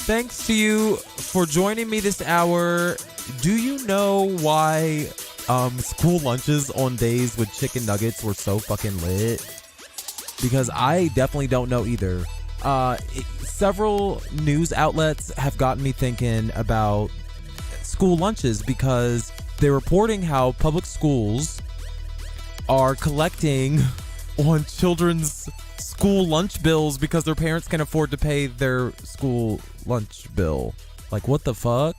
Thanks to you for joining me this hour. Do you know why school lunches on days with chicken nuggets were so fucking lit? Because I definitely don't know either. Several news outlets have gotten me thinking about school lunches because they're reporting how public schools are collecting on children's school lunch bills because their parents can afford to pay their school lunch bill. Like, what the fuck?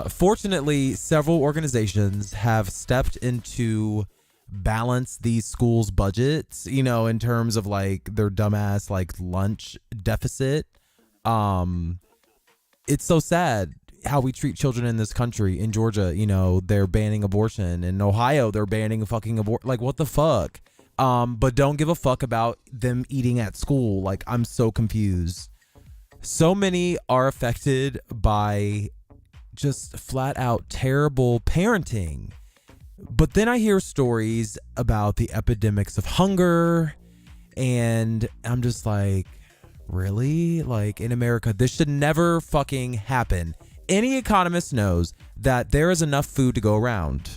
Fortunately, several organizations have stepped into balance these schools' budgets, you know, in terms of like their dumbass like lunch deficit. It's so sad how we treat children in this country. In Georgia, you know, they're banning abortion. In Ohio, they're banning fucking abort. Like, what the fuck? But don't give a fuck about them eating at school. Like, I'm so confused. So many are affected by just flat out terrible parenting. But then I hear stories about the epidemics of hunger, and I'm just like, really? Like, in America, this should never fucking happen. Any economist knows that there is enough food to go around.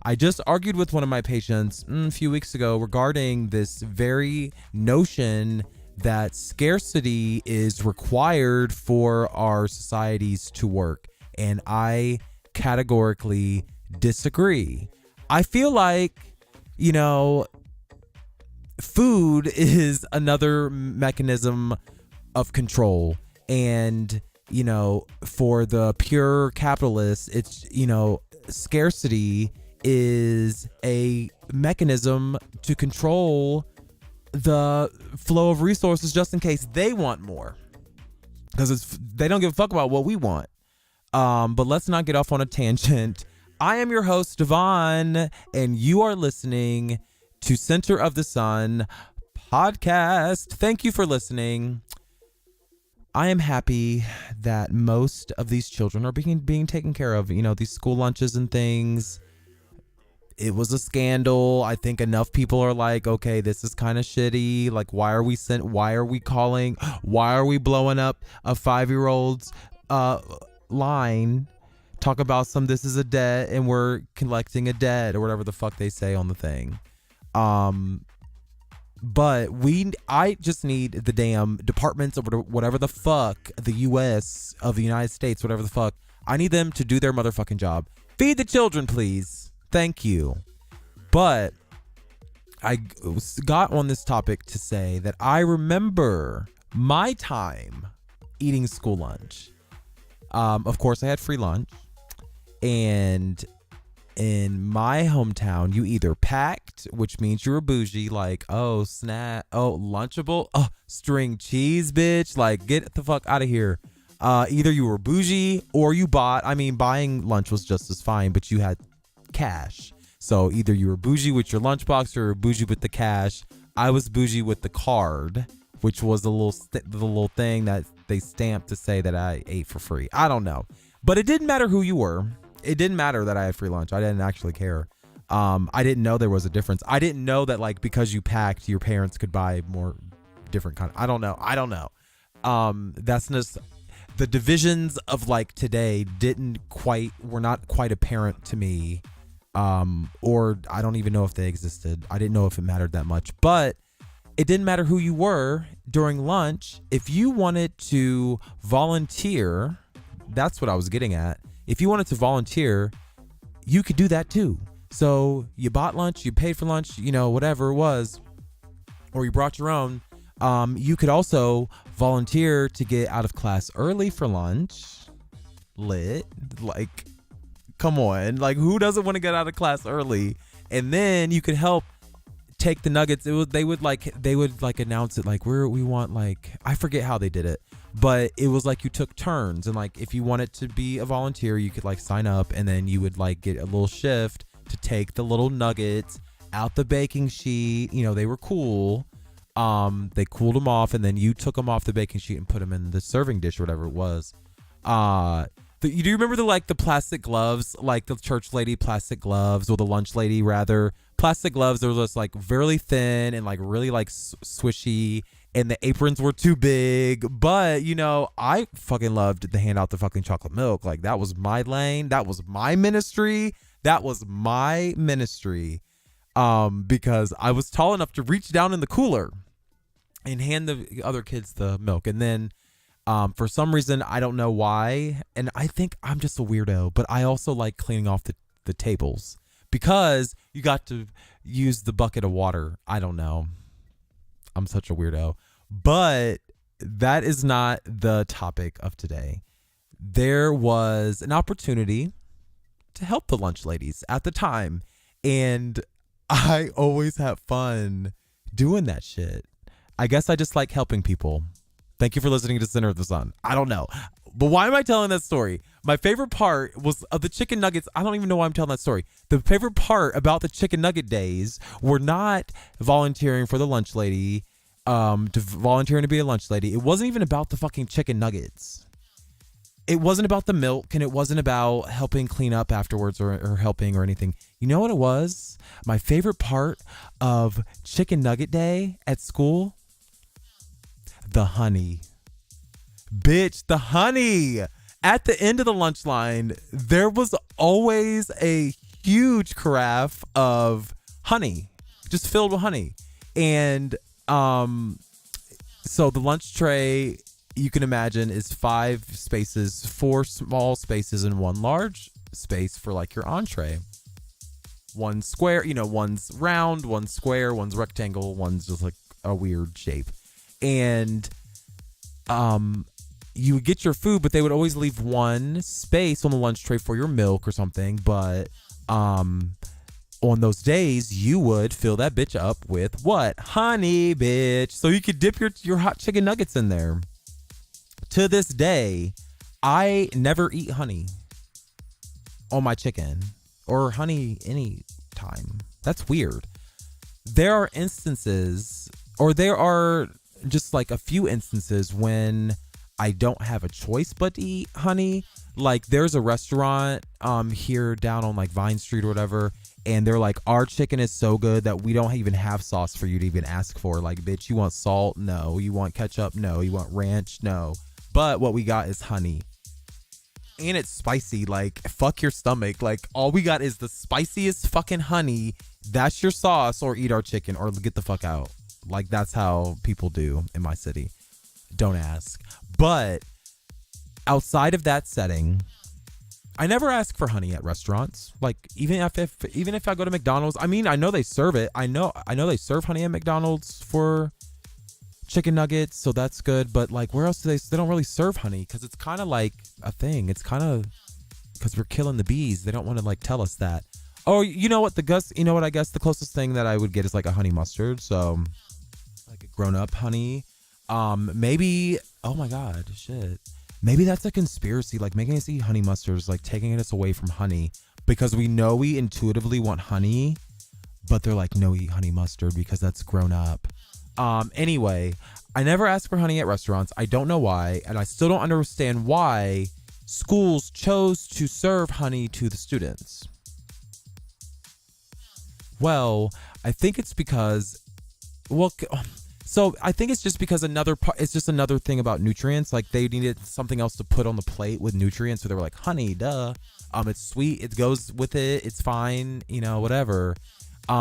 I just argued with one of my patients a few weeks ago regarding this very notion that scarcity is required for our societies to work. And I categorically disagree. I feel like, you know, food is another mechanism of control. And, you know, for the pure capitalists, it's, you know, scarcity is a mechanism to control the flow of resources just in case they want more, because they don't give a fuck about what we want. But let's not get off on a tangent. I am your host, Devon, and you are listening to Center of the Sun podcast. Thank you for listening. I am happy that most of these children are being taken care of. You know, these school lunches and things. It was a scandal. I think enough people are like, okay, this is kind of shitty. Like, why are we blowing up a 5-year-old's line, talk about this is a debt and we're collecting a debt or whatever the fuck they say on the thing. But I just need the damn departments of whatever the fuck, the US of the United States, whatever the fuck. I need them to do their motherfucking job. Feed the children, please. Thank you. But I got on this topic to say that I remember my time eating school lunch. Of course, I had free lunch. And in my hometown, you either packed, which means you were bougie, like, oh, snap, oh, Lunchable, oh, string cheese, bitch, like, get the fuck out of here. Either you were bougie or you bought. I mean, buying lunch was just as fine, but you had cash. So either you were bougie with your lunchbox or you were bougie with the cash. I was bougie with the card, which was the little thing that they stamped to say that I ate for free. I don't know. But it didn't matter who you were. It didn't matter that I had free lunch. I didn't actually care. I didn't know there was a difference. I didn't know that, like, because you packed, your parents could buy more different kind. I don't know. That's just the divisions of like today were not quite apparent to me. Or I don't even know if they existed. I didn't know if it mattered that much, but it didn't matter who you were during lunch. If you wanted to volunteer, that's what I was getting at. If you wanted to volunteer, you could do that too. So you bought lunch, you paid for lunch, you know, whatever it was, or you brought your own. You could also volunteer to get out of class early for lunch. Lit. Like, come on. Like, who doesn't want to get out of class early? And then you could help take the nuggets. They would announce it like we want, like, I forget how they did it, but it was like you took turns, and like if you wanted to be a volunteer, you could like sign up, and then you would like get a little shift to take the little nuggets out the baking sheet. You know, they were cool. They cooled them off, and then you took them off the baking sheet and put them in the serving dish or whatever it was. Do you remember the plastic gloves, like the church lady plastic gloves, or the lunch lady rather plastic gloves? They were just like very thin and like really like swishy, and the aprons were too big. But, you know, I fucking loved to hand out the fucking chocolate milk. Like, that was my lane. That was my ministry. That was my ministry. Because I was tall enough to reach down in the cooler and hand the other kids the milk. And then for some reason, I don't know why, and I think I'm just a weirdo, but I also like cleaning off the tables because you got to use the bucket of water. I don't know. I'm such a weirdo. But that is not the topic of today. There was an opportunity to help the lunch ladies at the time, and I always have fun doing that shit. I guess I just like helping people. Thank you for listening to Center of the Sun. I don't know. But why am I telling that story? My favorite part was of the chicken nuggets. I don't even know why I'm telling that story. The favorite part about the chicken nugget days were not volunteering for the lunch lady, volunteering to be a lunch lady. It wasn't even about the fucking chicken nuggets. It wasn't about the milk, and it wasn't about helping clean up afterwards or helping or anything. You know what it was? My favorite part of chicken nugget day at school? The honey. Bitch, the honey. At the end of the lunch line, there was always a huge carafe of honey, just filled with honey. And so the lunch tray, you can imagine, is 5 spaces, 4 small spaces and 1 large space for like your entree. 1 square, you know, one's round, 1 square, 1's rectangle, 1's just like a weird shape. And you would get your food, but they would always leave 1 space on the lunch tray for your milk or something. But on those days, you would fill that bitch up with what? Honey, bitch. So you could dip your hot chicken nuggets in there. To this day, I never eat honey on my chicken or honey any time. That's weird. There are instances, or there are just like a few instances when I don't have a choice but to eat honey. Like there's a restaurant here down on like Vine Street or whatever, and they're like, our chicken is so good that we don't even have sauce for you to even ask for. Like, bitch, you want salt? No. You want ketchup? No. You want ranch? No. But what we got is honey. And it's spicy. Like, fuck your stomach. Like, all we got is the spiciest fucking honey. That's your sauce, or eat our chicken, or get the fuck out. Like, that's how people do in my city. Don't ask. But outside of that setting, I never ask for honey at restaurants. Like, even if I go to McDonald's, I mean, I know they serve it. I know they serve honey at McDonald's for chicken nuggets, so that's good. But like, where else do they don't really serve honey? Because it's kind of like a thing. It's kind of because we're killing the bees. They don't want to like tell us that. Oh, you know what? I guess the closest thing that I would get is like a honey mustard. So like a grown up honey. Maybe, oh my God, shit. Maybe that's a conspiracy, like making us eat honey mustards, like taking us away from honey, because we know we intuitively want honey, but they're like, no, eat honey mustard because that's grown up. Anyway, I never ask for honey at restaurants. I don't know why, and I still don't understand why schools chose to serve honey to the students. Well, I think it's because, so I think it's just because it's just another thing about nutrients. Like they needed something else to put on the plate with nutrients. So they were like, honey, duh. It's sweet. It goes with it. It's fine. You know, whatever.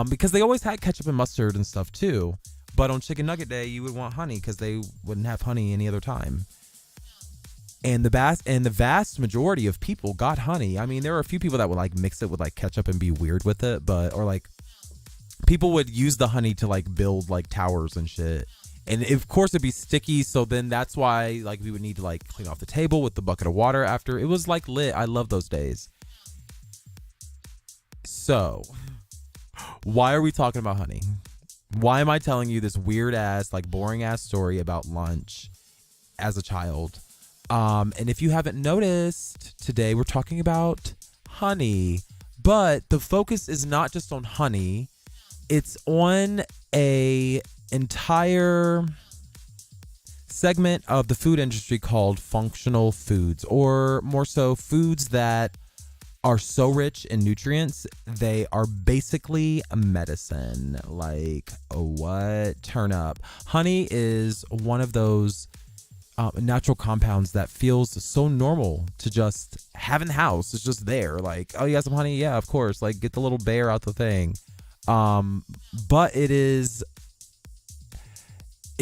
Because they always had ketchup and mustard and stuff too. But on chicken nugget day, you would want honey because they wouldn't have honey any other time. And the vast majority of people got honey. I mean, there were a few people that would like mix it with like ketchup and be weird with it, or like people would use the honey to like build like towers and shit. And of course it'd be sticky. So then that's why like we would need to like clean off the table with the bucket of water after. It was like lit. I love those days. So why are we talking about honey? Why am I telling you this weird ass, like boring ass story about lunch as a child? And if you haven't noticed, today we're talking about honey, but the focus is not just on honey. It's on a entire segment of the food industry called functional foods, or more so foods that are so rich in nutrients, they are basically a medicine. Like, what? Turn up. Honey is one of those natural compounds that feels so normal to just have in the house. It's just there. Like, oh, you got some honey? Yeah, of course. Like, get the little bear out the thing. But it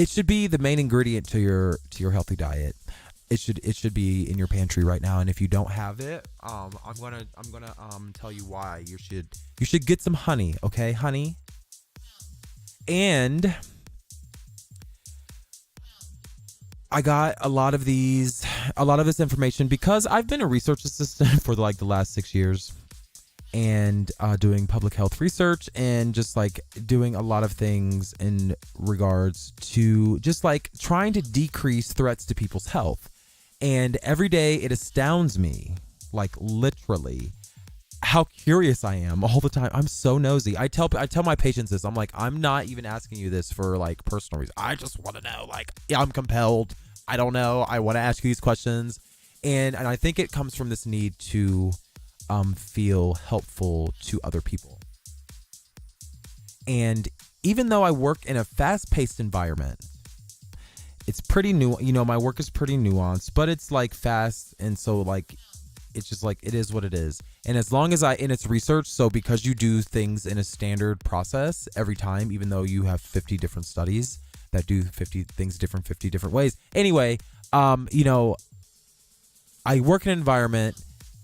should be the main ingredient to your healthy diet. It should be in your pantry right now. And if you don't have it, I'm gonna tell you why you should get some honey. Okay, honey. And I got a lot of this information because I've been a research assistant for the last 6 years, and doing public health research and just like doing a lot of things in regards to just like trying to decrease threats to people's health. And every day it astounds me, like literally, how curious I am all the time. I'm so nosy. I tell my patients this. I'm like, I'm not even asking you this for like personal reasons. I just want to know. Like, yeah, I'm compelled. I don't know. I want to ask you these questions, and I think it comes from this need to feel helpful to other people. And even though I work in a fast-paced environment, it's pretty new. You know, my work is pretty nuanced, but it's like fast, and so like it's just like it is what it is. And as long as and it's research, so because you do things in a standard process every time, even though you have 50 different studies that do 50 things 50 different ways. Anyway, you know, I work in an environment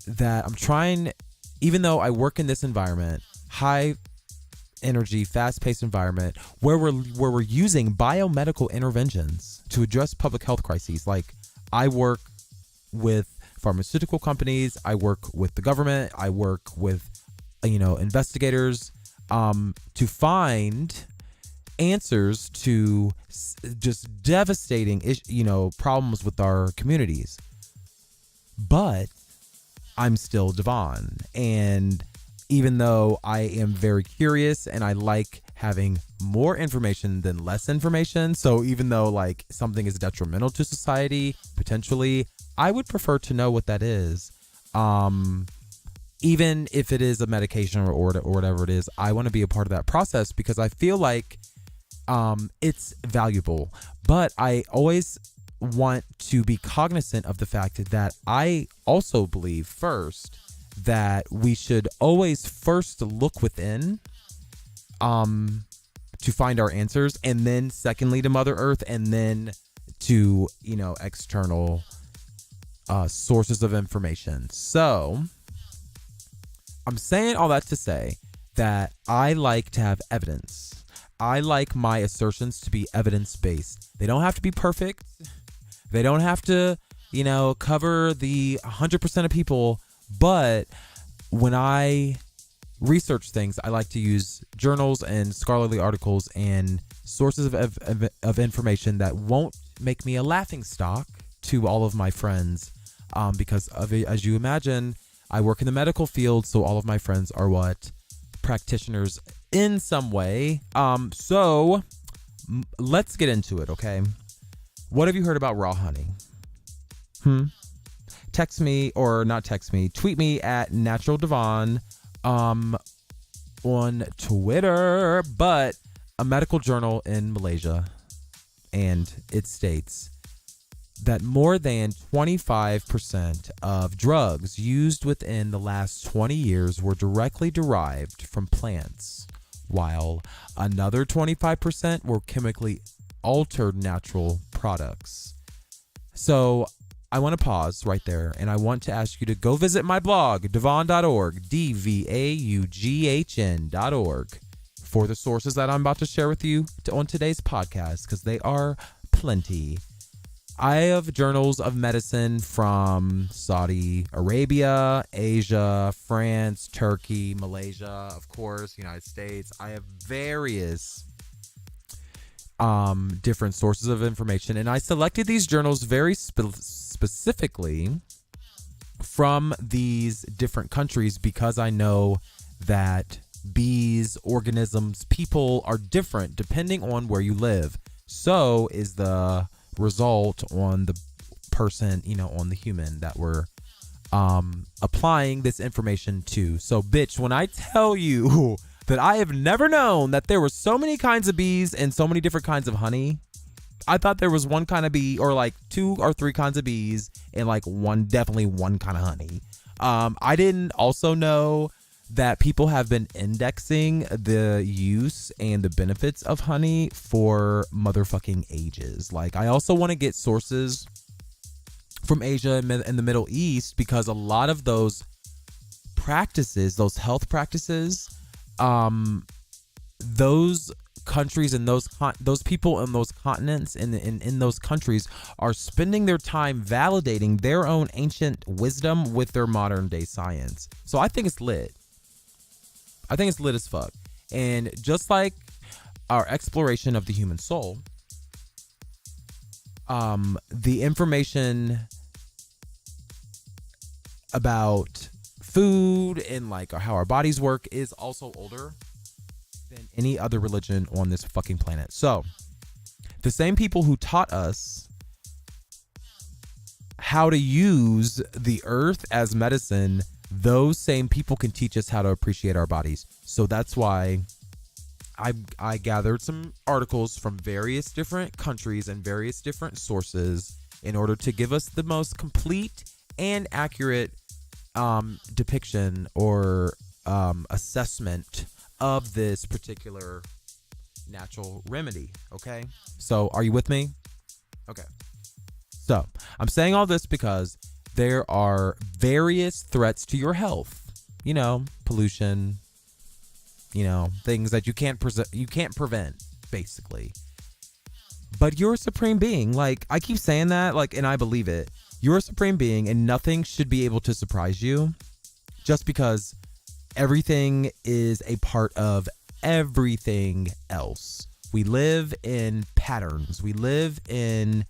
that I'm trying, even though I work in this environment, high energy, fast-paced environment where we're using biomedical interventions to address public health crises. Like, I work with pharmaceutical companies, I work with the government, I work with investigators to find answers to just devastating problems with our communities. But I'm still Devon, and even though I am very curious and I like having more information than less information, so even though like something is detrimental to society, potentially, I would prefer to know what that is. Even if it is a medication or whatever it is, I want to be a part of that process because I feel like it's valuable. But I always want to be cognizant of the fact that I also believe first that we should always first look within to find our answers, and then secondly to Mother Earth, and then to external sources of information. So I'm saying all that to say that I like to have evidence. I like my assertions to be evidence-based. They don't have to be perfect. They don't have to cover the 100% of people. But when I research things, I like to use journals and scholarly articles and sources of information that won't make me a laughingstock to all of my friends. Because as you imagine, I work in the medical field, so all of my friends are practitioners in some way. So let's get into it, okay? What have you heard about raw honey? Text me, or not text me, tweet me at Natural Devon on Twitter. But a medical journal in Malaysia, and it states that more than 25% of drugs used within the last 20 years were directly derived from plants, while another 25% were chemically altered natural products. So I want to pause right there, and I want to ask you to go visit my blog, devon.org, DVAUGHN.org, for the sources that I'm about to share with you on today's podcast, because they are plenty. I have journals of medicine from Saudi Arabia, Asia, France, Turkey, Malaysia, of course, United States. I have various different sources of information, and I selected these journals very specifically from these different countries because I know that bees, organisms, people are different depending on where you live. So is the result on the person, on the human that we're applying this information to. So, bitch, when I tell you that I have never known that there were so many kinds of bees and so many different kinds of honey. I thought there was one kind of bee, or like 2 or 3 kinds of bees, and like definitely one kind of honey. I didn't also know that people have been indexing the use and the benefits of honey for motherfucking ages. Like, I also want to get sources from Asia and the Middle East, because a lot of those practices, those health practices, those countries and those people in those continents and in those countries are spending their time validating their own ancient wisdom with their modern day science. So I think it's lit. I think it's lit as fuck. And just like our exploration of the human soul, the information about food and like how our bodies work is also older than any other religion on this fucking planet. So the same people who taught us how to use the earth as medicine, those same people can teach us how to appreciate our bodies. So that's why I gathered some articles from various different countries and various different sources in order to give us the most complete and accurate depiction or assessment of this particular natural remedy. Okay, so are you with me? Okay, so I'm saying all this because there are various threats to your health. You know, pollution. You know, things that you can't prevent, basically. But you're a supreme being. Like, I keep saying that, like, and I believe it. You're a supreme being, and nothing should be able to surprise you, just because everything is a part of everything else. We live in patterns. We live in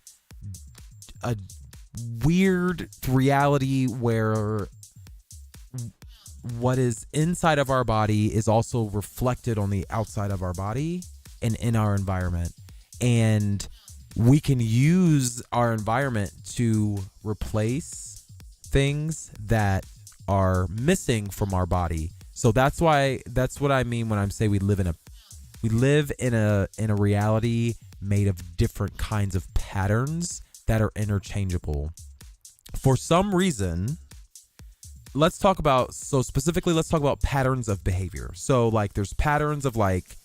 a weird reality where what is inside of our body is also reflected on the outside of our body and in our environment. And we can use our environment to replace things that are missing from our body. So that's what I mean when I say we live in a reality made of different kinds of patterns that are interchangeable. For some reason, let's talk about patterns of behavior. So like there's patterns of like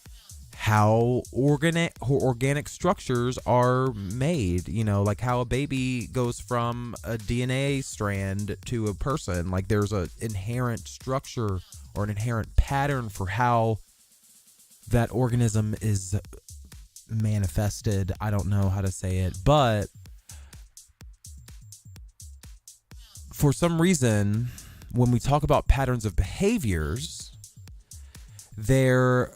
how organic structures are made, you know, like how a baby goes from a DNA strand to a person. Like there's an inherent structure or an inherent pattern for how that organism is manifested. I don't know how to say it, but for some reason, when we talk about patterns of behaviors, there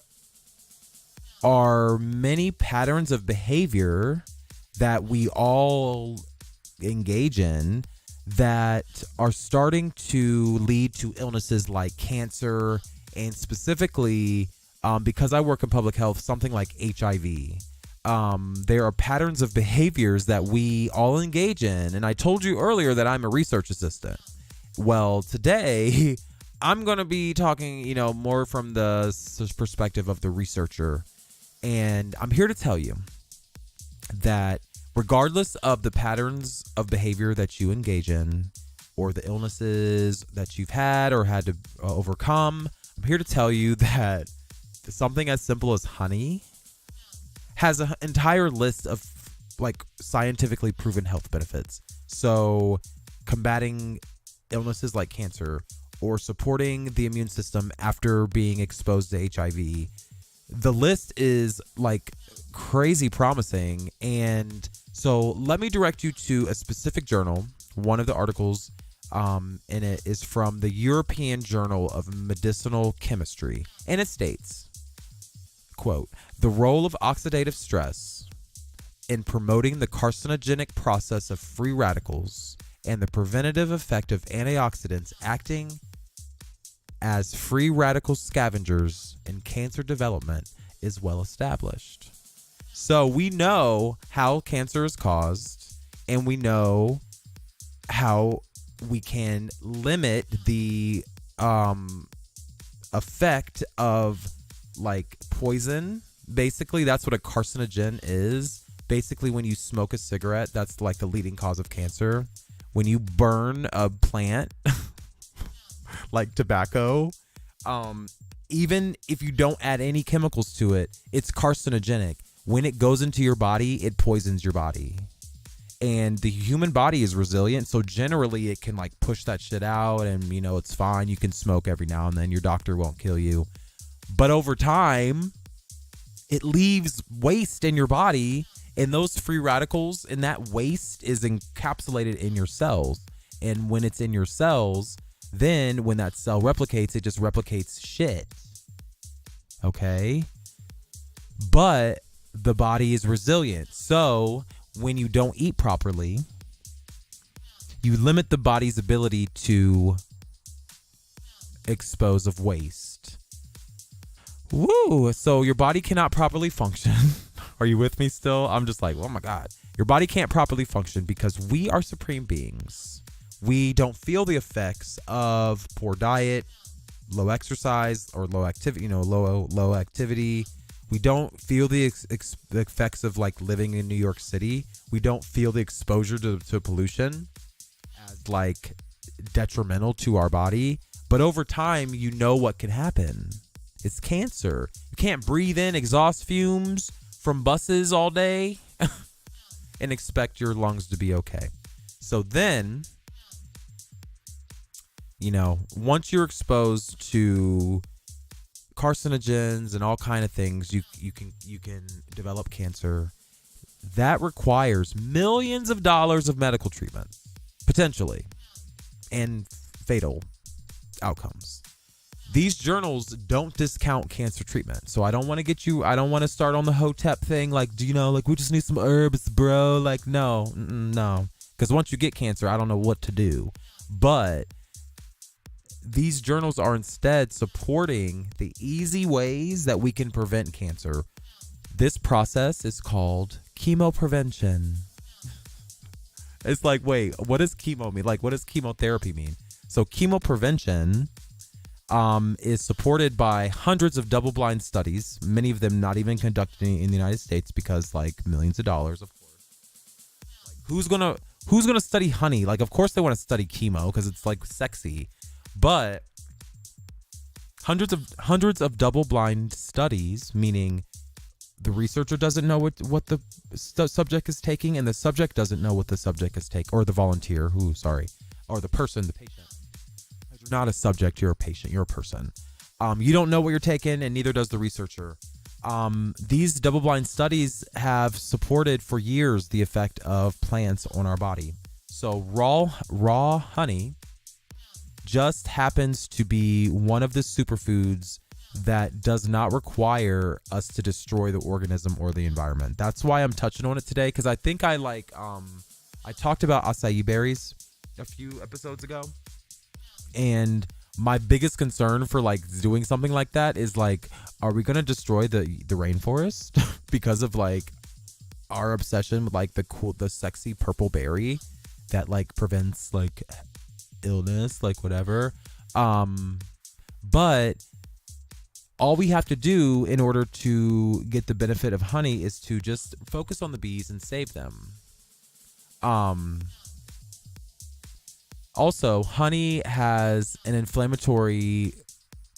are many patterns of behavior that we all engage in that are starting to lead to illnesses like cancer, and specifically, because I work in public health, something like HIV. There are patterns of behaviors that we all engage in. And I told you earlier that I'm a research assistant. Well, today I'm going to be talking, you know, more from the perspective of the researcher. And I'm here to tell you that regardless of the patterns of behavior that you engage in or the illnesses that you've had or had to overcome, I'm here to tell you that something as simple as honey has an entire list of like scientifically proven health benefits. So combating illnesses like cancer or supporting the immune system after being exposed to HIV. The list is like crazy promising. And so let me direct you to a specific journal. One of the articles in it is from the European Journal of Medicinal Chemistry. And it states, quote, "The role of oxidative stress in promoting the carcinogenic process of free radicals and the preventative effect of antioxidants acting as free radical scavengers in cancer development is well established." So we know how cancer is caused, and we know how we can limit the effect of like poison. Basically, that's what a carcinogen is. Basically, when you smoke a cigarette, that's like the leading cause of cancer. When you burn a plant like tobacco, even if you don't add any chemicals to it, it's carcinogenic. When it goes into your body, it poisons your body. And the human body is resilient, so generally it can like push that shit out, and you know, it's fine. You can smoke every now and then. Your doctor won't kill you. But over time, it leaves waste in your body, and those free radicals and that waste is encapsulated in your cells. And when it's in your cells, then when that cell replicates, it just replicates shit. Okay? But the body is resilient. So when you don't eat properly, you limit the body's ability to expose of waste. Woo! So your body cannot properly function. Are you with me still? I'm just like, oh my God. Your body can't properly function because we are supreme beings. We don't feel the effects of poor diet, low exercise, or low activity, low activity. We don't feel the effects of like living in New York City. We don't feel the exposure to pollution as like detrimental to our body. But over time, you know what can happen. It's cancer. You can't breathe in exhaust fumes from buses all day and expect your lungs to be okay. So then, once you're exposed to carcinogens and all kind of things, you can develop cancer. That requires millions of dollars of medical treatment, potentially, and fatal outcomes. These journals don't discount cancer treatment. So I don't want to start on the Hotep thing. Like, we just need some herbs, bro. Like, no. Because once you get cancer, I don't know what to do. But these journals are instead supporting the easy ways that we can prevent cancer. This process is called chemoprevention. It's like, wait, what does chemo mean? Like, what does chemotherapy mean? So chemoprevention is supported by hundreds of double-blind studies, many of them not even conducted in the United States because, like, millions of dollars, of course. Like, who's gonna study honey? Like, of course they want to study chemo because it's like sexy, but hundreds of double-blind studies, meaning the researcher doesn't know what the subject is taking, and the subject doesn't know what the subject is taking, or the volunteer, or the person, the patient. You're not a subject, you're a patient, you're a person. You don't know what you're taking, and neither does the researcher. These double-blind studies have supported for years the effect of plants on our body. So raw honey just happens to be one of the superfoods that does not require us to destroy the organism or the environment. That's why I'm touching on it today, because I think I talked about acai berries a few episodes ago. And my biggest concern for like doing something like that is like, are we going to destroy the rainforest because of like our obsession with like the sexy purple berry that like prevents like illness, like whatever. But all we have to do in order to get the benefit of honey is to just focus on the bees and save them. Also, honey has an inflammatory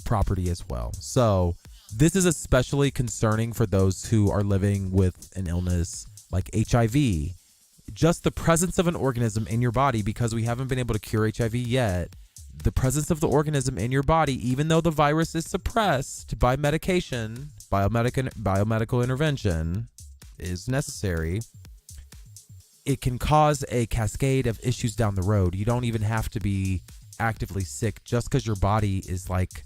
property as well. So this is especially concerning for those who are living with an illness like HIV. Just the presence of an organism in your body, because we haven't been able to cure HIV yet, the presence of the organism in your body, even though the virus is suppressed by medication, biomedical intervention is necessary, it can cause a cascade of issues down the road. You don't even have to be actively sick just because your body is like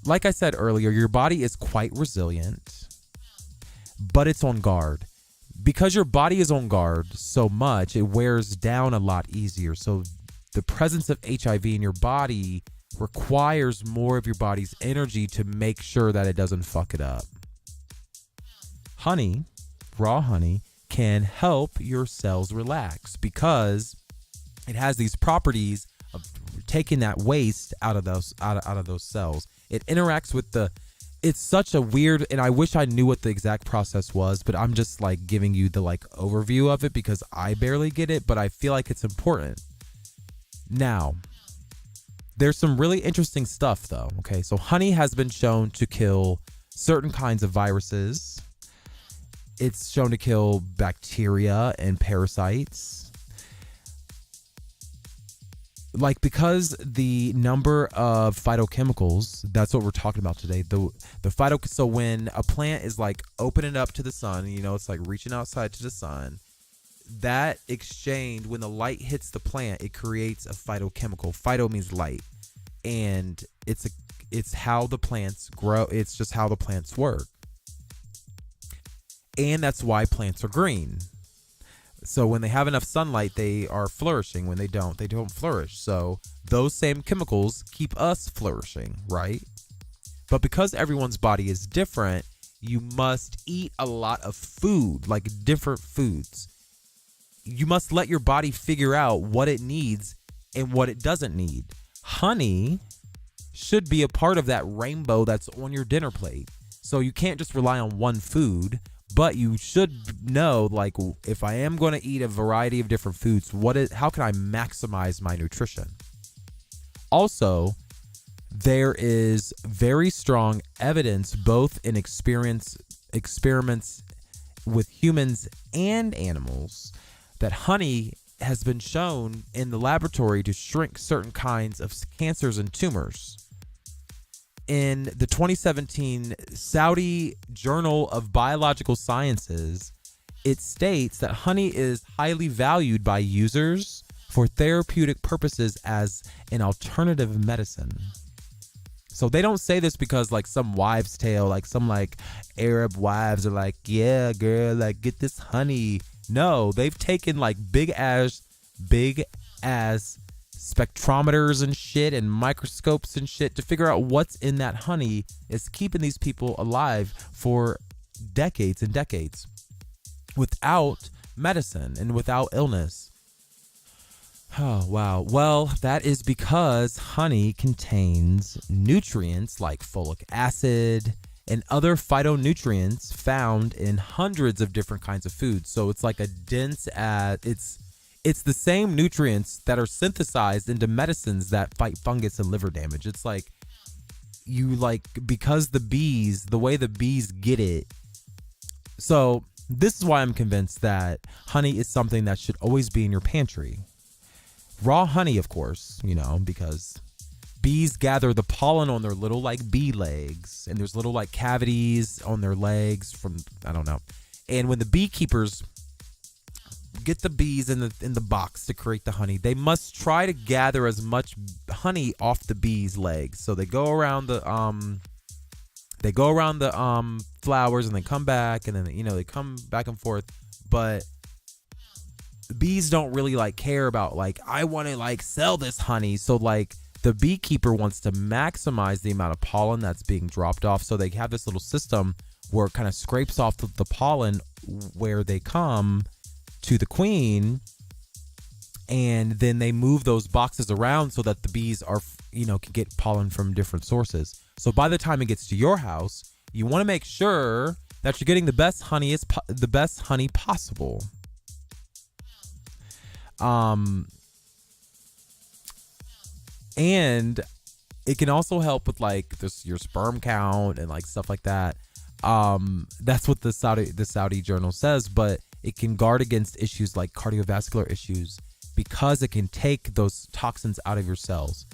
I said earlier, your body is quite resilient, but it's on guard. Because your body is on guard so much, it wears down a lot easier. So the presence of HIV in your body requires more of your body's energy to make sure that it doesn't fuck it up. Honey, raw honey, can help your cells relax because it has these properties of taking that waste out of those cells. It interacts with it's such a weird, and I wish I knew what the exact process was, but I'm just like giving you the like overview of it because I barely get it, but I feel like it's important. Now, there's some really interesting stuff though. Okay, so honey has been shown to kill certain kinds of viruses. It's shown to kill bacteria and parasites. Like, because the number of phytochemicals, that's what we're talking about today. So when a plant is like opening up to the sun, it's like reaching outside to the sun, that exchange, when the light hits the plant, it creates a phytochemical. Phyto means light. And it's how the plants grow. It's just how the plants work. And that's why plants are green. So when they have enough sunlight, they are flourishing. When they don't flourish. So those same chemicals keep us flourishing, right? But because everyone's body is different, you must eat a lot of food, like different foods. You must let your body figure out what it needs and what it doesn't need. Honey should be a part of that rainbow that's on your dinner plate. So you can't just rely on one food. But you should know, like, if I am going to eat a variety of different foods, how can I maximize my nutrition? Also, there is very strong evidence, both in experiments with humans and animals, that honey has been shown in the laboratory to shrink certain kinds of cancers and tumors. In the 2017 Saudi Journal of Biological Sciences, it states that honey is highly valued by users for therapeutic purposes as an alternative medicine. So they don't say this because like some wives' tale, like some like Arab wives are like, yeah, girl, like get this honey. No, they've taken like big ass spectrometers and shit and microscopes and shit to figure out what's in that honey is keeping these people alive for decades and decades without medicine and without illness. Oh, wow. Well, that is because honey contains nutrients like folic acid and other phytonutrients found in hundreds of different kinds of foods. So it's like a dense it's the same nutrients that are synthesized into medicines that fight fungus and liver damage. It's like because the way the bees get it. So this is why I'm convinced that honey is something that should always be in your pantry. Raw honey, of course, because bees gather the pollen on their little like bee legs, and there's little like cavities on their legs from, I don't know. And when the beekeepers get the bees in the box to create the honey, they must try to gather as much honey off the bees' legs. So they go around the flowers and they come back, and then they come back and forth. But bees don't really like care about like, I want to like sell this honey. So like the beekeeper wants to maximize the amount of pollen that's being dropped off. So they have this little system where it kind of scrapes off the pollen where they come to the queen, and then they move those boxes around so that the bees are, can get pollen from different sources. So by the time it gets to your house, you want to make sure that you're getting the best honey possible. And it can also help with like your sperm count and like stuff like that. That's what the Saudi Journal says, but it can guard against issues like cardiovascular issues because it can take those toxins out of your cells.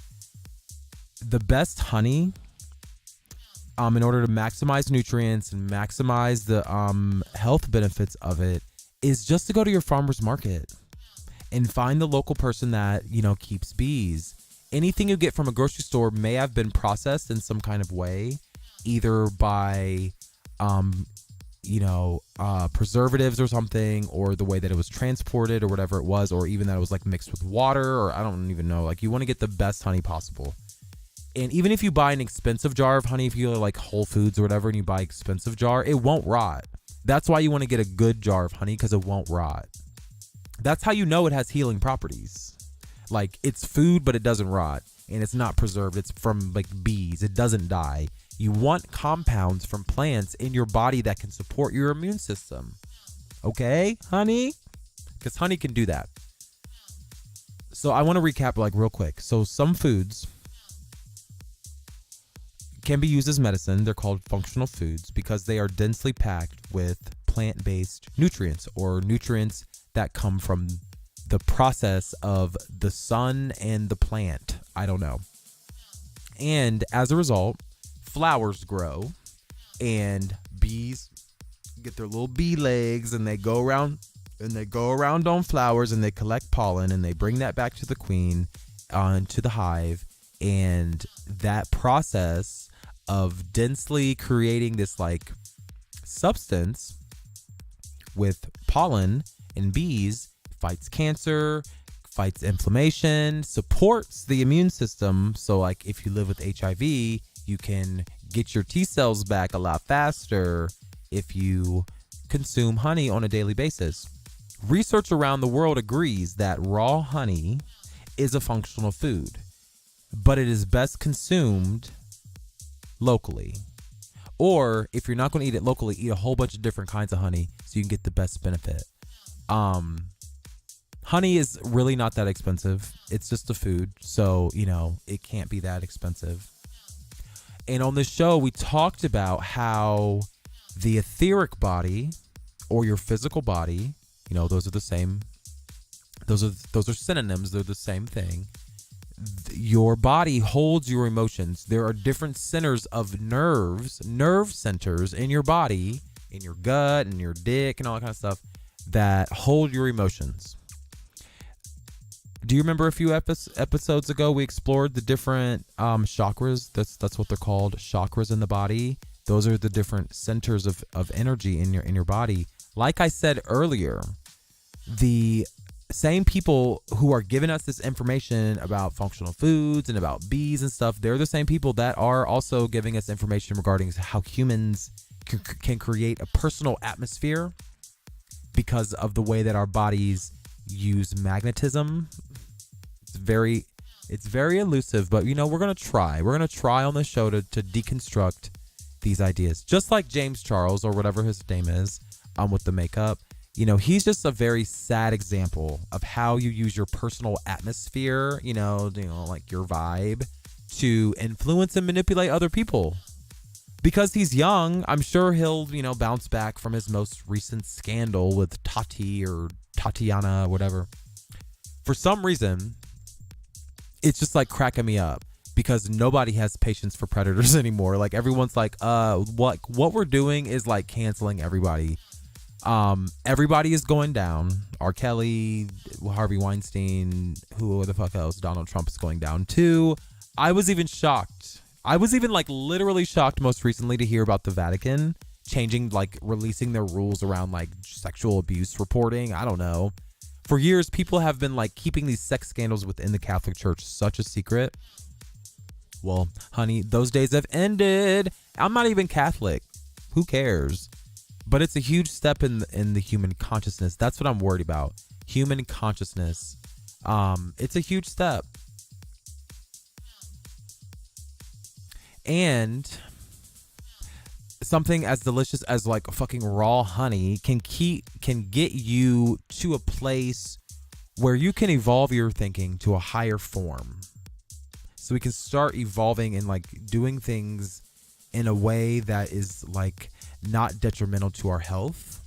The best honey, in order to maximize nutrients and maximize the health benefits of it, is just to go to your farmer's market and find the local person that, keeps bees. Anything you get from a grocery store may have been processed in some kind of way, either by preservatives or something, or the way that it was transported or whatever it was, or even that it was like mixed with water, or I don't even know. Like, you want to get the best honey possible. And even if you buy an expensive jar of honey, if you go to like Whole Foods or whatever and you buy expensive jar, it won't rot. That's why you want to get a good jar of honey, because it won't rot. That's how you know it has healing properties. Like, it's food, but it doesn't rot, and it's not preserved. It's from like bees. It doesn't die. You want compounds from plants in your body that can support your immune system. Okay, honey? Because honey can do that. So I want to recap like real quick. So some foods can be used as medicine. They're called functional foods because they are densely packed with plant-based nutrients, or nutrients that come from the process of the sun and the plant. I don't know. And as a result, flowers grow and bees get their little bee legs, and they go around on flowers, and they collect pollen, and they bring that back to the queen, to the hive. And that process of densely creating this like substance with pollen and bees fights cancer, fights inflammation, supports the immune system. So like if you live with HIV, you can get your T cells back a lot faster if you consume honey on a daily basis. Research around the world agrees that raw honey is a functional food, but it is best consumed locally. Or if you're not going to eat it locally, eat a whole bunch of different kinds of honey so you can get the best benefit. Honey is really not that expensive. It's just a food, so, you know, it can't be that expensive. And on this show, we talked about how the etheric body, or your physical body, you know, those are the same. Those are synonyms. They're the same thing. Your body holds your emotions. There are different centers of nerve centers in your body, in your gut and your dick and all that kind of stuff, that hold your emotions. Do you remember a few episodes ago we explored the different chakras? That's what they're called, chakras in the body. Those are the different centers of energy in your body. Like I said earlier, the same people who are giving us this information about functional foods and about bees and stuff, they're the same people that are also giving us information regarding how humans can create a personal atmosphere because of the way that our bodies use magnetism. It's very elusive, but you know, we're going to try on this show to deconstruct these ideas. Just like James Charles, or whatever his name is, with the makeup. You know, he's just a very sad example of how you use your personal atmosphere, you know, like your vibe, to influence and manipulate other people. Because he's young, I'm sure he'll, you know, bounce back from his most recent scandal with Tati or Tatiana, whatever. For some reason, it's just like cracking me up, because nobody has patience for predators anymore. Like, everyone's like, what we're doing is like canceling everybody. Everybody is going down. R. Kelly, Harvey Weinstein, who the fuck else? Donald Trump is going down too. I was even shocked. I was even like literally shocked most recently to hear about the Vatican changing, like releasing their rules around like sexual abuse reporting. I don't know. For years, people have been like keeping these sex scandals within the Catholic Church such a secret. Well, honey, those days have ended. I'm not even Catholic. Who cares? But it's a huge step in the human consciousness. That's what I'm worried about. Human consciousness. It's a huge step. And something as delicious as like fucking raw honey can get you to a place where you can evolve your thinking to a higher form. So we can start evolving and like doing things in a way that is like not detrimental to our health.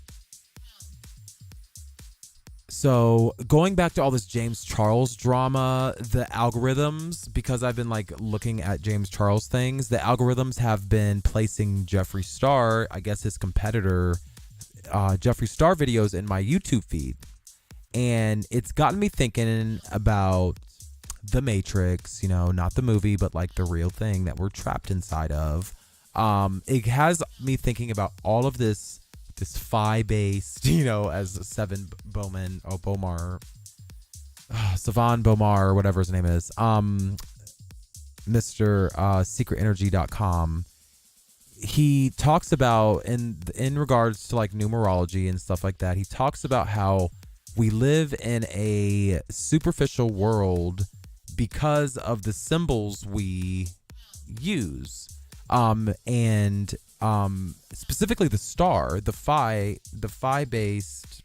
So going back to all this James Charles drama, the algorithms, because I've been like looking at James Charles things, the algorithms have been placing Jeffree Star, I guess his competitor, Jeffree Star videos in my YouTube feed. And it's gotten me thinking about The Matrix, you know, not the movie, but like the real thing that we're trapped inside of. It has me thinking about all of this phi-based, you know, as Savan Beaumar, or whatever his name is, Mr. SecretEnergy.com. he talks about in regards to like numerology and stuff like that, he talks about how we live in a superficial world because of the symbols we use, and specifically the star, the phi based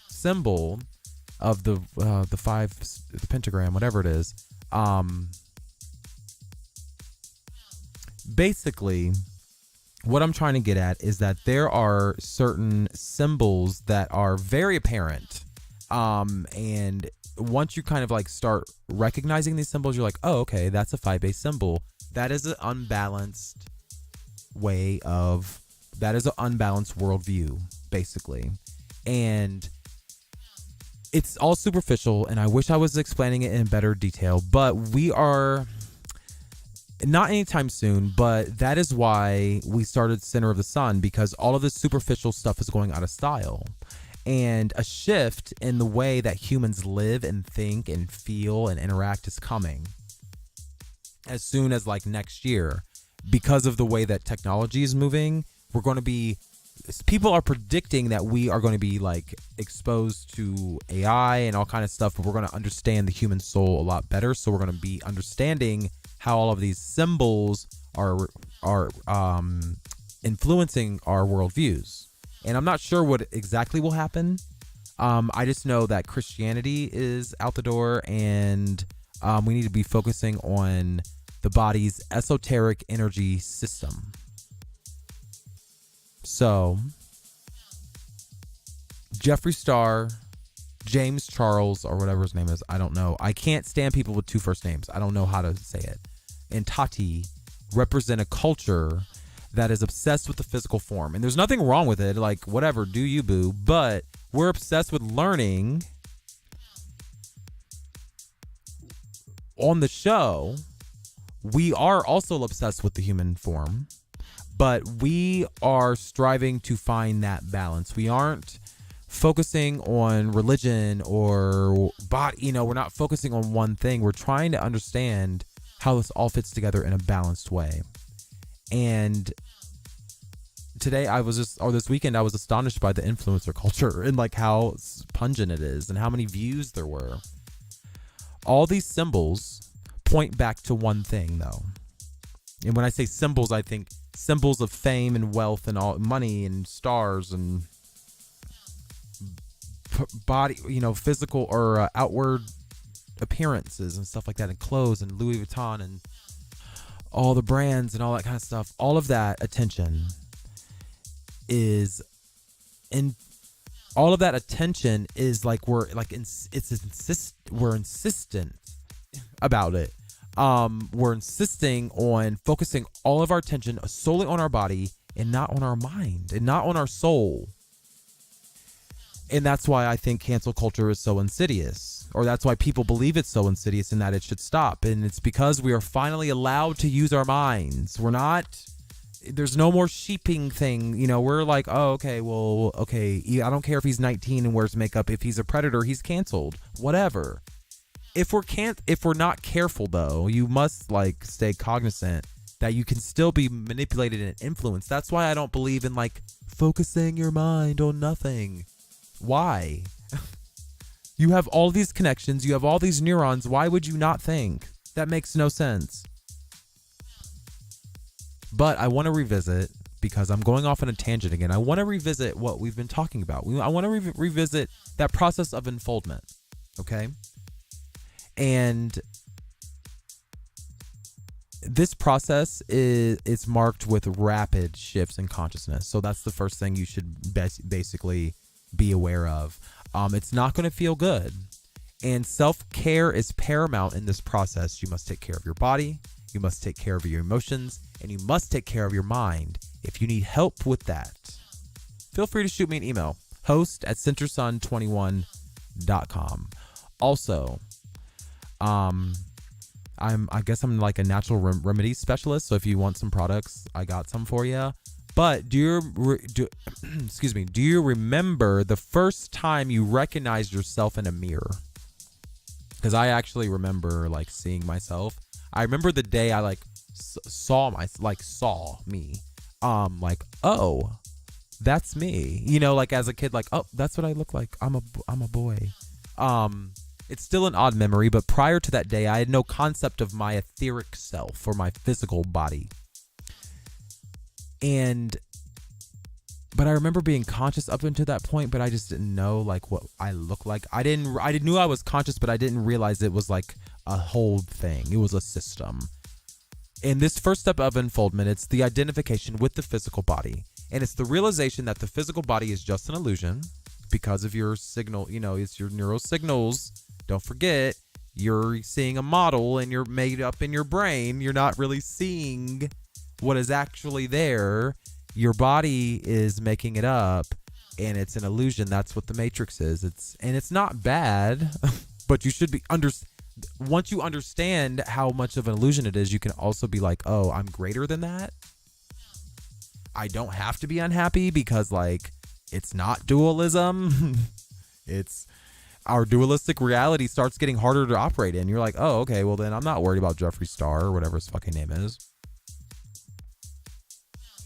symbol of the five, the pentagram, whatever it is. Basically, what I'm trying to get at is that there are certain symbols that are very apparent, and once you kind of like start recognizing these symbols, you're like, oh, okay, that's a phi-based symbol. That is an unbalanced that is an unbalanced worldview, basically. And it's all superficial, and I wish I was explaining it in better detail, but we are not anytime soon, but that is why we started Center of the Sun, because all of this superficial stuff is going out of style. And a shift in the way that humans live and think and feel and interact is coming as soon as like next year. Because of the way that technology is moving, people are predicting that we are going to be like exposed to AI and all kind of stuff, but we're going to understand the human soul a lot better. So we're going to be understanding how all of these symbols are influencing our worldviews. And I'm not sure what exactly will happen. I just know that Christianity is out the door, and we need to be focusing on the body's esoteric energy system. So, Jeffree Star, James Charles, or whatever his name is, I don't know. I can't stand people with two first names. I don't know how to say it. And Tati represent a culture that is obsessed with the physical form. And there's nothing wrong with it. Like, whatever, do you, boo. But we're obsessed with learning. On the show, we are also obsessed with the human form, but we are striving to find that balance. We aren't focusing on religion or body, we're not focusing on one thing. We're trying to understand how this all fits together in a balanced way. And today this weekend, I was astonished by the influencer culture and like how pungent it is and how many views there were. All these symbols point back to one thing, though. And when I say symbols, I think symbols of fame and wealth and all money and stars and body, physical or outward appearances and stuff like that, and clothes and Louis Vuitton and all the brands and all that kind of stuff. All of that attention is like we're insistent about it. We're insisting on focusing all of our attention solely on our body and not on our mind and not on our soul. And that's why I think cancel culture is so insidious, or that's why people believe it's so insidious and that it should stop. And it's because we are finally allowed to use our minds. There's no more sheeping thing. We're like, oh, okay, I don't care if he's 19 and wears makeup. If he's a predator, he's canceled. Whatever. If we're not careful, though, you must like stay cognizant that you can still be manipulated and influenced. That's why I don't believe in like focusing your mind on nothing. Why? You have all these connections. You have all these neurons. Why would you not think? That makes no sense. But I want to revisit, because I'm going off on a tangent again. I want to revisit what we've been talking about. I want to revisit that process of unfoldment. Okay? And this process is marked with rapid shifts in consciousness. So that's the first thing you should basically be aware of. It's not going to feel good. And self-care is paramount in this process. You must take care of your body. You must take care of your emotions. And you must take care of your mind. If you need help with that, feel free to shoot me an email. host@centersun21.com. Also, I guess I'm like a natural remedy specialist. So if you want some products, I got some for you. But do you remember the first time you recognized yourself in a mirror? Because I actually remember like seeing myself. I remember the day I like saw me. like, oh, that's me. You know, like as a kid, like, oh, that's what I look like. I'm a boy. It's still an odd memory, but prior to that day, I had no concept of my etheric self or my physical body. But I remember being conscious up until that point, but I just didn't know like what I look like. I knew I was conscious, but I didn't realize it was like a whole thing. It was a system. In this first step of unfoldment, it's the identification with the physical body. And it's the realization that the physical body is just an illusion because of your signal, it's your neural signals. Don't forget, you're seeing a model and you're made up in your brain. You're not really seeing what is actually there. Your body is making it up and it's an illusion. That's what the Matrix is. It's not bad, but you should be once you understand how much of an illusion it is, you can also be like, oh, I'm greater than that. I don't have to be unhappy because like it's not dualism. It's our dualistic reality starts getting harder to operate in. You're like, oh, okay, well then I'm not worried about Jeffree Star or whatever his fucking name is.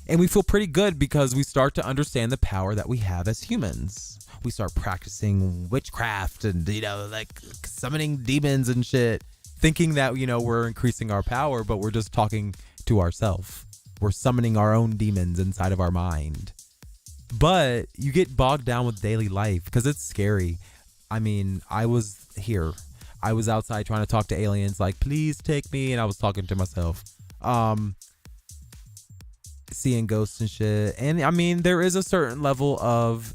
And we feel pretty good because we start to understand the power that we have as humans. We start practicing witchcraft and, like summoning demons and shit, thinking that, we're increasing our power, but we're just talking to ourselves. We're summoning our own demons inside of our mind. But you get bogged down with daily life because it's scary. I mean, I was here. I was outside trying to talk to aliens like, please take me. And I was talking to myself. Seeing ghosts and shit. And I mean, there is a certain level of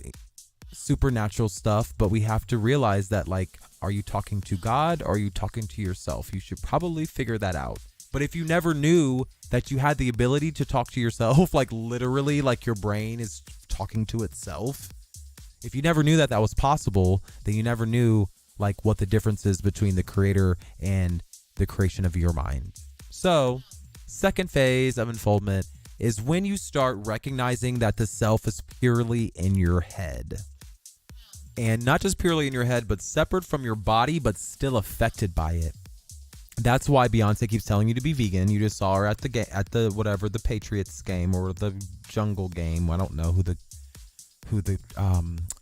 supernatural stuff, but we have to realize that, like, are you talking to God or are you talking to yourself? You should probably figure that out. But if you never knew that you had the ability to talk to yourself, like literally, like your brain is talking to itself. If you never knew that was possible, then you never knew like what the difference is between the creator and the creation of your mind. So, second phase of unfoldment is when you start recognizing that the self is purely in your head. And not just purely in your head, but separate from your body, but still affected by it. That's why Beyonce keeps telling you to be vegan. You just saw her at the whatever, the Patriots game or the Jungle game. I don't know who the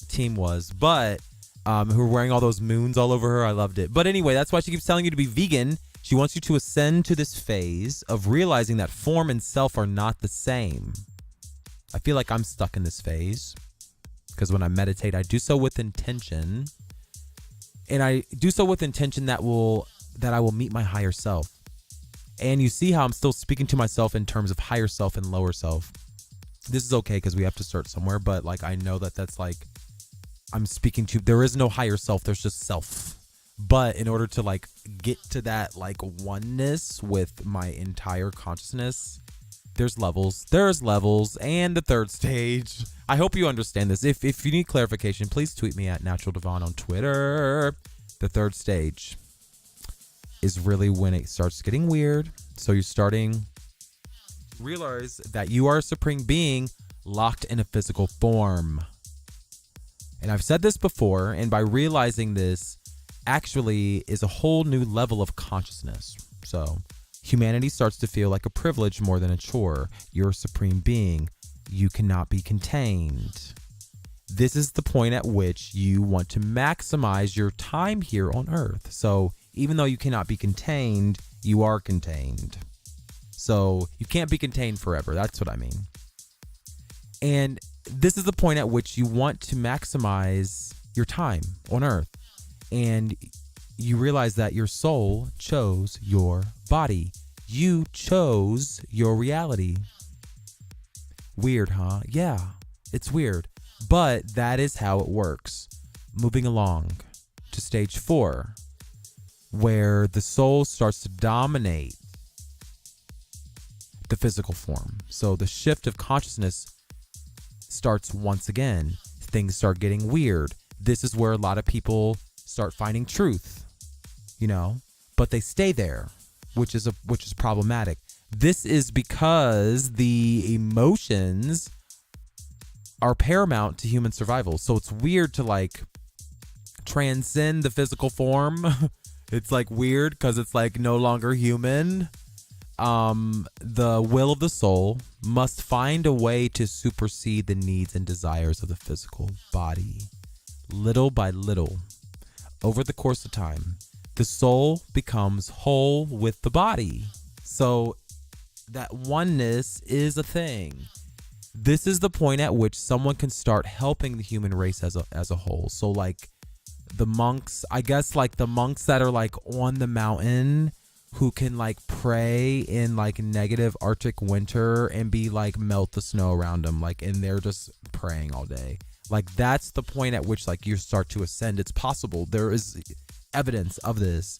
team was, but who were wearing all those moons all over her. I loved it. But anyway, that's why she keeps telling you to be vegan. She wants you to ascend to this phase of realizing that form and self are not the same. I feel like I'm stuck in this phase because when I meditate, I do so with intention. And I do so with intention that I will meet my higher self. And you see how I'm still speaking to myself in terms of higher self and lower self. This is okay because we have to start somewhere, but like I know that's like I'm speaking to, there is no higher self, there's just self. But in order to like get to that like oneness with my entire consciousness, there's levels. And the third stage, I hope you understand this. If you need clarification, please tweet me at Natural Devon on Twitter. The third stage is really when it starts getting weird. So you're starting realize that you are a supreme being locked in a physical form. And I've said this before, and by realizing this actually is a whole new level of consciousness. So humanity starts to feel like a privilege more than a chore. You're a supreme being. You cannot be contained. This is the point at which you want to maximize your time here on Earth. So even though you cannot be contained, you are contained. So you can't be contained forever. That's what I mean. And this is the point at which you want to maximize your time on Earth. And you realize that your soul chose your body. You chose your reality. Weird, huh? Yeah, it's weird. But that is how it works. Moving along to stage 4, where the soul starts to dominate the physical form. So the shift of consciousness starts once again. Things start getting weird. This is where a lot of people start finding truth, but they stay there, which is problematic. This is because the emotions are paramount to human survival. So it's weird to like transcend the physical form. It's like weird because it's like no longer human. the will of the soul must find a way to supersede the needs and desires of the physical body. Little by little, over the course of time, the soul becomes whole with the body. So that oneness is a thing. This is the point at which someone can start helping the human race as a whole. So like the monks, I guess, like the monks that are like on the mountain who can like pray in like negative Arctic winter and be like melt the snow around them, like, and they're just praying all day. Like that's the point at which like you start to ascend. It's possible. There is evidence of this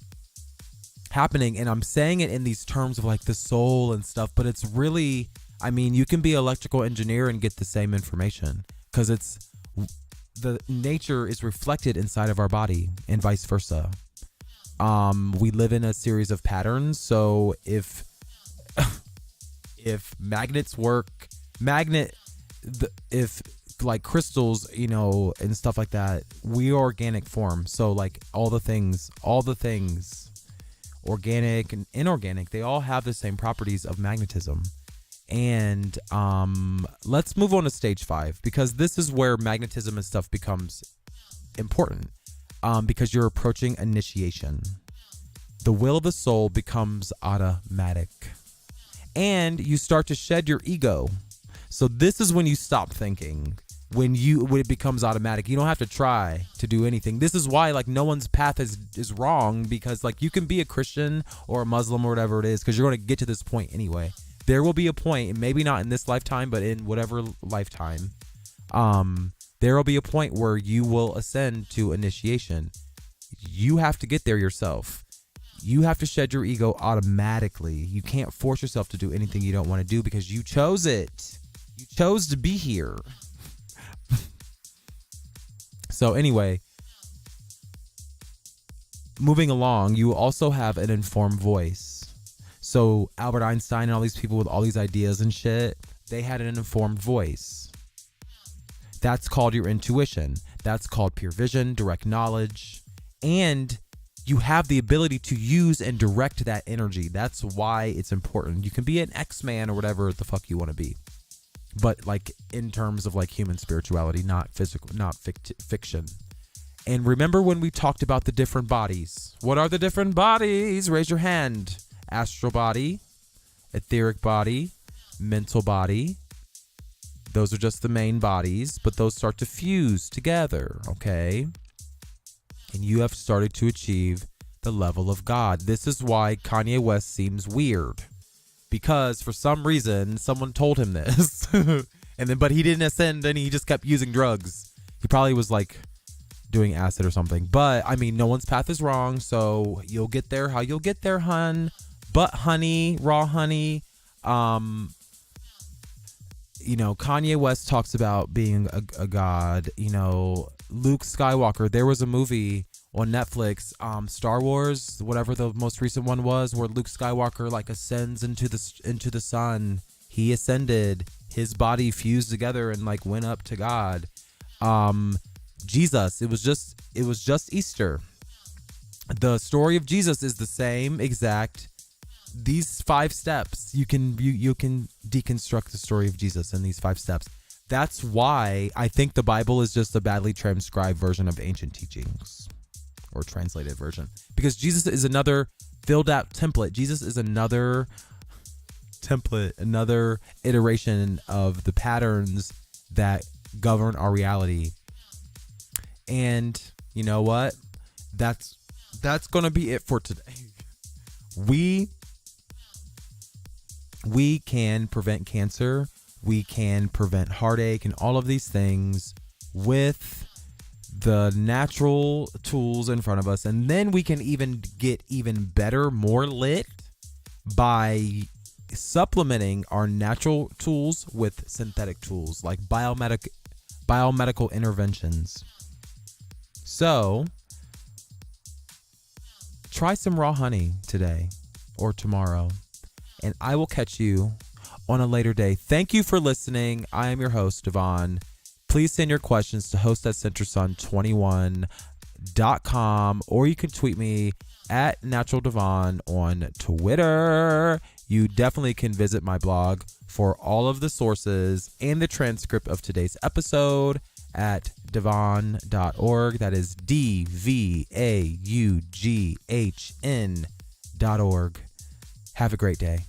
happening, and I'm saying it in these terms of like the soul and stuff, but it's really, I mean, you can be an electrical engineer and get the same information because it's the nature is reflected inside of our body and vice versa. We live in a series of patterns. So if magnets work, if like crystals, you know, and stuff like that, we are organic form. So like all the things, organic and inorganic, they all have the same properties of magnetism. And let's move on to stage 5, because this is where magnetism and stuff becomes important, because you're approaching initiation. The will of the soul becomes automatic, and you start to shed your ego. So this is when you stop thinking. When it becomes automatic, you don't have to try to do anything. This is why like no one's path is wrong, because like you can be a Christian or a Muslim or whatever it is, because you're going to get to this point anyway. There will be a point, and maybe not in this lifetime, but in whatever lifetime, there will be a point where you will ascend to initiation. You have to get there yourself. You have to shed your ego automatically. You can't force yourself to do anything you don't want to do because you chose it. You chose to be here. So anyway, moving along, you also have an informed voice. So Albert Einstein and all these people with all these ideas and shit, they had an informed voice. That's called your intuition. That's called pure vision, direct knowledge. And you have the ability to use and direct that energy. That's why it's important. You can be an X-Man or whatever the fuck you want to be. But like in terms of like human spirituality, not physical, not fiction. And remember when we talked about the different bodies? What are the different bodies? Raise your hand. Astral body, etheric body, mental body. Those are just the main bodies, but those start to fuse together, okay? And you have started to achieve the level of God. This is why Kanye West seems weird, because for some reason someone told him this, but he didn't ascend, and he just kept using drugs. He probably was like doing acid or something. But I mean, no one's path is wrong, so you'll get there how you'll get there, hun. But honey, raw honey, you know, Kanye West talks about being a god. You know, Luke Skywalker, there was a movie on Netflix, Star Wars, whatever the most recent one was, where Luke Skywalker like ascends into the sun. He ascended, his body fused together and like went up to God. Jesus, it was just Easter. The story of Jesus is the same exact. These 5 steps, you can deconstruct the story of Jesus in these 5 steps. That's why I think the Bible is just a badly transcribed version of ancient teachings, or translated version, because Jesus is another filled out template. Jesus is another template, another iteration of the patterns that govern our reality. And you know what? That's going to be it for today. We can prevent cancer. We can prevent heartache and all of these things with the natural tools in front of us. And then we can even get even better, more lit by supplementing our natural tools with synthetic tools like biomedical interventions. So try some raw honey today or tomorrow, and I will catch you on a later day. Thank you for listening. I am your host, Devon. Please send your questions to host@centersun21.com, or you can tweet me at Natural Devon on Twitter. You definitely can visit my blog for all of the sources and the transcript of today's episode at devon.org. That is DVAUGHN.org. Have a great day.